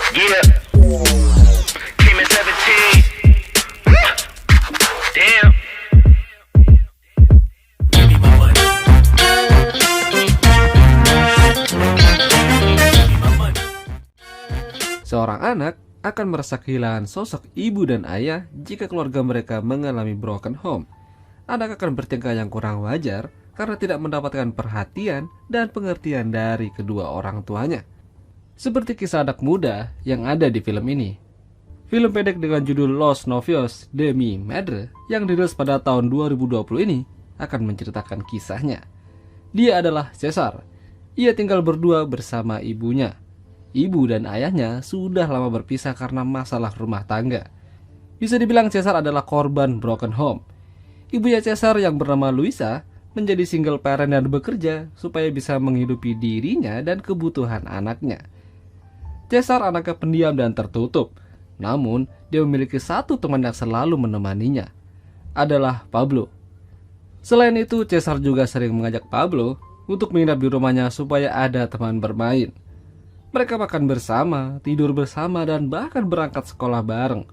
Yeah. Came at 17. Damn. Seorang anak akan merasa kehilangan sosok ibu dan ayah jika keluarga mereka mengalami broken home. Anak akan bertingkah yang kurang wajar karena tidak mendapatkan perhatian dan pengertian dari kedua orang tuanya. Seperti kisah anak muda yang ada di film ini. Film pendek dengan judul Los Novios de mi Madre yang dirilis pada tahun 2020 ini akan menceritakan kisahnya. Dia adalah Cesar. Ia tinggal berdua bersama ibunya. Ibu dan ayahnya sudah lama berpisah karena masalah rumah tangga. Bisa dibilang Cesar adalah korban broken home. Ibunya Cesar yang bernama Luisa menjadi single parent dan bekerja supaya bisa menghidupi dirinya dan kebutuhan anaknya. Cesar anaknya pendiam dan tertutup, namun dia memiliki satu teman yang selalu menemaninya, adalah Pablo. Selain itu, Cesar juga sering mengajak Pablo untuk menginap di rumahnya supaya ada teman bermain. Mereka makan bersama, tidur bersama, dan bahkan berangkat sekolah bareng.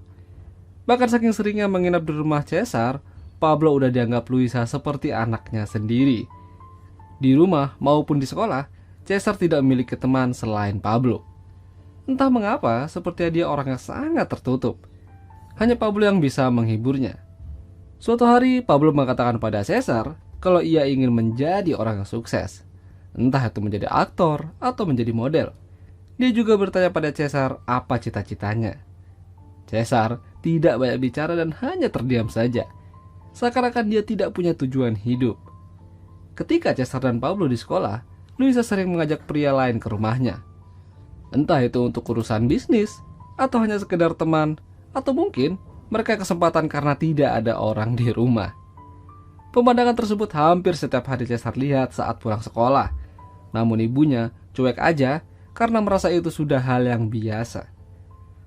Bahkan saking seringnya menginap di rumah Cesar, Pablo udah dianggap Luisa seperti anaknya sendiri. Di rumah maupun di sekolah, Cesar tidak memiliki teman selain Pablo. Entah mengapa, sepertinya dia orang yang sangat tertutup. Hanya Pablo yang bisa menghiburnya. Suatu hari, Pablo mengatakan pada Cesar kalau ia ingin menjadi orang yang sukses. Entah itu menjadi aktor atau menjadi model. Dia juga bertanya pada Cesar apa cita-citanya. Cesar tidak banyak bicara dan hanya terdiam saja. Seakan-akan dia tidak punya tujuan hidup. Ketika Cesar dan Pablo di sekolah, Luisa sering mengajak pria lain ke rumahnya. Entah itu untuk urusan bisnis, atau hanya sekedar teman, atau mungkin mereka kesempatan karena tidak ada orang di rumah. Pemandangan tersebut hampir setiap hari Cesar lihat saat pulang sekolah. Namun ibunya cuek aja karena merasa itu sudah hal yang biasa.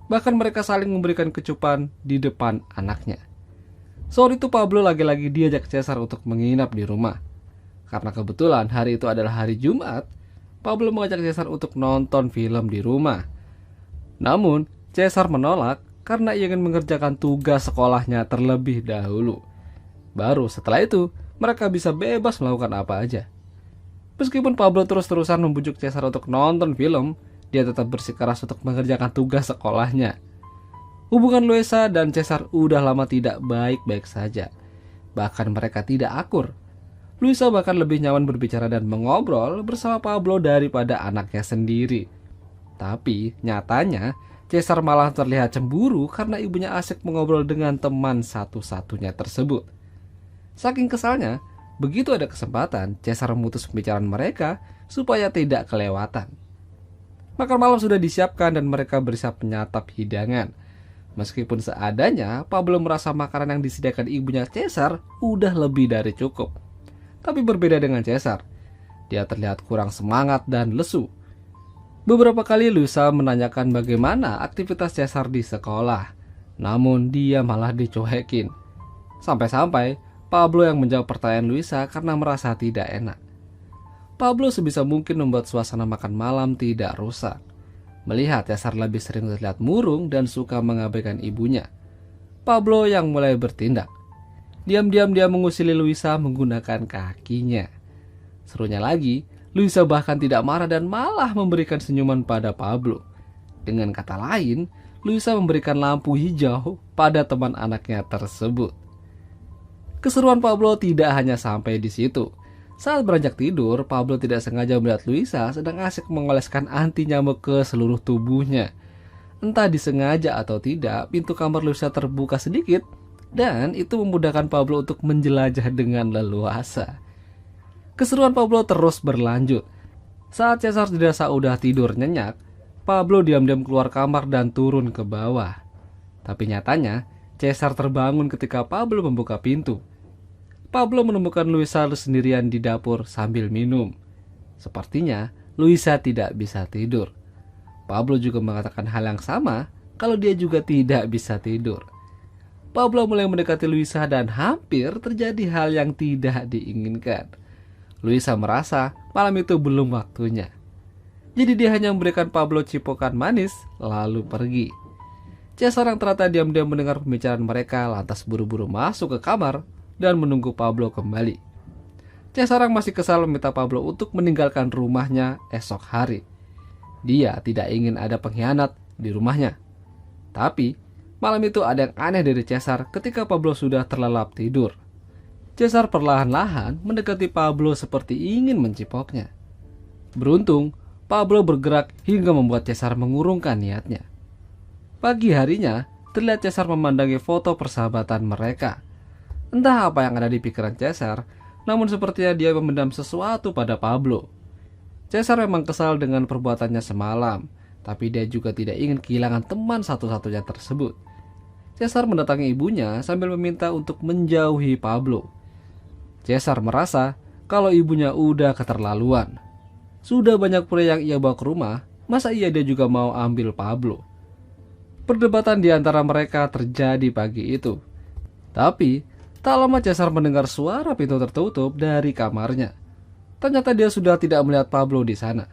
Bahkan mereka saling memberikan kecupan di depan anaknya. Sore itu Pablo lagi-lagi diajak Cesar untuk menginap di rumah. Karena kebetulan hari itu adalah hari Jumat, Pablo mengajak Cesar untuk nonton film di rumah. Namun, Cesar menolak karena ia ingin mengerjakan tugas sekolahnya terlebih dahulu. Baru setelah itu, mereka bisa bebas melakukan apa aja. Meskipun Pablo terus-terusan membujuk Cesar untuk nonton film, dia tetap bersikeras untuk mengerjakan tugas sekolahnya. Hubungan Luisa dan Cesar udah lama tidak baik-baik saja. Bahkan mereka tidak akur. Luisa bahkan lebih nyaman berbicara dan mengobrol bersama Pablo daripada anaknya sendiri. Tapi nyatanya Cesar malah terlihat cemburu karena ibunya asik mengobrol dengan teman satu-satunya tersebut. Saking kesalnya, begitu ada kesempatan, Cesar memutus pembicaraan mereka supaya tidak kelewatan. Makan malam sudah disiapkan dan mereka bersiap menyantap hidangan. Meskipun seadanya, Pablo merasa makanan yang disediakan ibunya Cesar udah lebih dari cukup. Tapi berbeda dengan Cesar, dia terlihat kurang semangat dan lesu. Beberapa kali Luisa menanyakan bagaimana aktivitas Cesar di sekolah, namun dia malah dicuekin. Sampai-sampai Pablo yang menjawab pertanyaan Luisa karena merasa tidak enak. Pablo sebisa mungkin membuat suasana makan malam tidak rusak. Melihat Cesar lebih sering terlihat murung dan suka mengabaikan ibunya, Pablo yang mulai bertindak. Diam-diam dia mengusili Luisa menggunakan kakinya. Serunya lagi, Luisa bahkan tidak marah dan malah memberikan senyuman pada Pablo. Dengan kata lain, Luisa memberikan lampu hijau pada teman anaknya tersebut. Keseruan Pablo tidak hanya sampai di situ. Saat beranjak tidur, Pablo tidak sengaja melihat Luisa sedang asik mengoleskan anti nyamuk ke seluruh tubuhnya. Entah disengaja atau tidak, pintu kamar Luisa terbuka sedikit dan itu memudahkan Pablo untuk menjelajah dengan leluasa. Keseruan Pablo terus berlanjut. Saat Cesar dirasa udah tidur nyenyak, Pablo diam-diam keluar kamar dan turun ke bawah. Tapi nyatanya, Cesar terbangun ketika Pablo membuka pintu. Pablo menemukan Luisa sendirian di dapur sambil minum. Sepertinya Luisa tidak bisa tidur. Pablo juga mengatakan hal yang sama kalau dia juga tidak bisa tidur. Pablo mulai mendekati Luisa dan hampir terjadi hal yang tidak diinginkan. Luisa merasa malam itu belum waktunya. Jadi dia hanya memberikan Pablo cipokan manis, lalu pergi. Cesar yang ternyata diam-diam mendengar pembicaraan mereka lantas buru-buru masuk ke kamar dan menunggu Pablo kembali. Cesar yang masih kesal meminta Pablo untuk meninggalkan rumahnya esok hari. Dia tidak ingin ada pengkhianat di rumahnya. Tapi malam itu ada yang aneh dari Cesar ketika Pablo sudah terlelap tidur. Cesar perlahan-lahan mendekati Pablo seperti ingin mencipoknya. Beruntung, Pablo bergerak hingga membuat Cesar mengurungkan niatnya. Pagi harinya, terlihat Cesar memandangi foto persahabatan mereka. Entah apa yang ada di pikiran Cesar, namun sepertinya dia memendam sesuatu pada Pablo. Cesar memang kesal dengan perbuatannya semalam, tapi dia juga tidak ingin kehilangan teman satu-satunya tersebut. Cesar mendatangi ibunya sambil meminta untuk menjauhi Pablo. Cesar merasa kalau ibunya udah keterlaluan. Sudah banyak pria yang ia bawa ke rumah, masa iya dia juga mau ambil Pablo? Perdebatan di antara mereka terjadi pagi itu. Tapi, tak lama Cesar mendengar suara pintu tertutup dari kamarnya. Ternyata dia sudah tidak melihat Pablo di sana.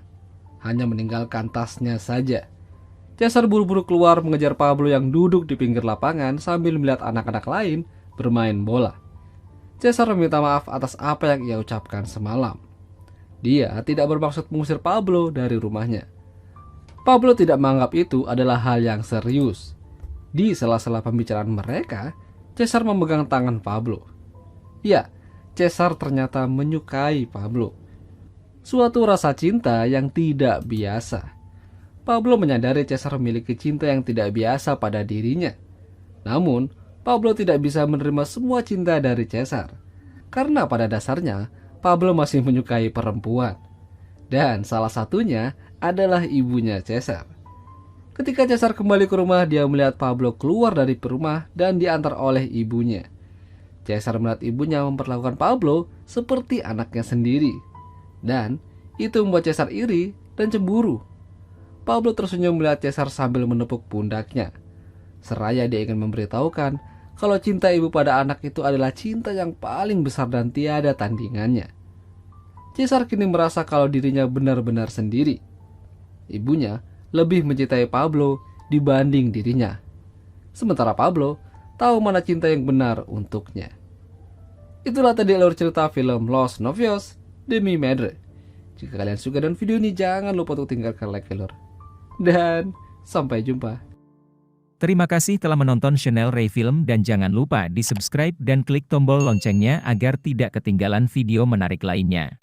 Hanya meninggalkan tasnya saja. Cesar buru-buru keluar mengejar Pablo yang duduk di pinggir lapangan sambil melihat anak-anak lain bermain bola. Cesar meminta maaf atas apa yang ia ucapkan semalam. Dia tidak bermaksud mengusir Pablo dari rumahnya. Pablo tidak menganggap itu adalah hal yang serius. Di sela-sela pembicaraan mereka, Cesar memegang tangan Pablo. Ya, Cesar ternyata menyukai Pablo. Suatu rasa cinta yang tidak biasa. Pablo menyadari Cesar memiliki cinta yang tidak biasa pada dirinya. Namun, Pablo tidak bisa menerima semua cinta dari Cesar. Karena pada dasarnya, Pablo masih menyukai perempuan. Dan salah satunya adalah ibunya Cesar. Ketika Cesar kembali ke rumah, dia melihat Pablo keluar dari rumah dan diantar oleh ibunya. Cesar melihat ibunya memperlakukan Pablo seperti anaknya sendiri. Dan itu membuat Cesar iri dan cemburu. Pablo tersenyum melihat Cesar sambil menepuk pundaknya. Seraya dia ingin memberitahukan kalau cinta ibu pada anak itu adalah cinta yang paling besar dan tiada tandingannya. Cesar kini merasa kalau dirinya benar-benar sendiri. Ibunya lebih mencintai Pablo dibanding dirinya. Sementara Pablo tahu mana cinta yang benar untuknya. Itulah tadi alur cerita film Los Novios de mi Madre. Jika kalian suka dengan video ini, jangan lupa untuk tinggalkan like alur. Dan sampai jumpa. Terima kasih telah menonton channel Ray Film dan jangan lupa di subscribe dan klik tombol loncengnya agar tidak ketinggalan video menarik lainnya.